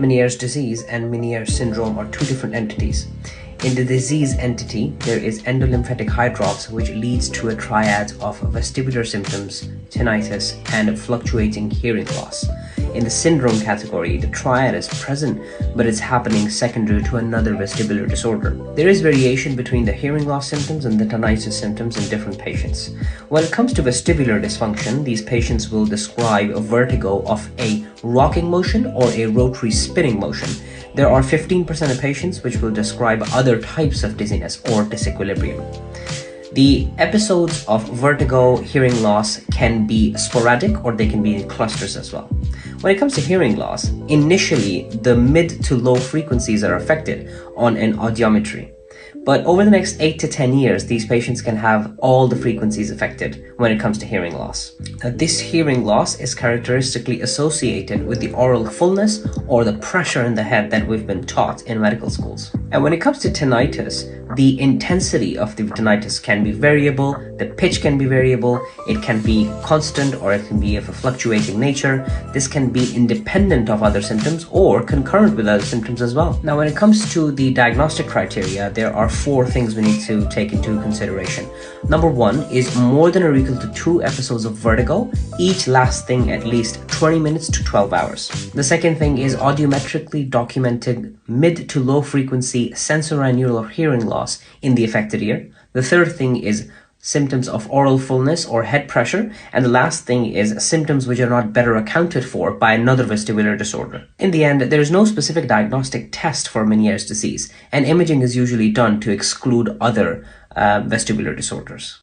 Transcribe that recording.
Meniere's disease and Meniere syndrome are two different entities. In the disease entity, there is endolymphatic hydrops, which leads to a triad of vestibular symptoms, tinnitus, and fluctuating hearing loss. In the syndrome category, the triad is present, but it's happening secondary to another vestibular disorder. There is variation between the hearing loss symptoms and the tinnitus symptoms in different patients. When it comes to vestibular dysfunction, these patients will describe a vertigo of a rocking motion or a rotary spinning motion. There are 15% of patients which will describe other types of dizziness or disequilibrium. The episodes of vertigo, hearing loss can be sporadic or they can be in clusters as well. When it comes to hearing loss, initially the mid to low frequencies are affected on an audiometry. But over the next 8 to 10 years, these patients can have all the frequencies affected when it comes to hearing loss. Now, this hearing loss is characteristically associated with the oral fullness or the pressure in the head that we've been taught in medical schools. And when it comes to tinnitus, the intensity of the tinnitus can be variable, the pitch can be variable, it can be constant or it can be of a fluctuating nature. This can be independent of other symptoms or concurrent with other symptoms as well. Now, when it comes to the diagnostic criteria, there are 4 things we need to take into consideration. Number 1 is more than or equal to 2 episodes of vertigo, each lasting at least 20 minutes to 12 hours. The second thing is audiometrically documented mid to low frequency sensorineural hearing loss in the affected ear. The third thing is symptoms of oral fullness or head pressure. And the last thing is symptoms which are not better accounted for by another vestibular disorder. In the end, there is no specific diagnostic test for Meniere's disease, and imaging is usually done to exclude other vestibular disorders.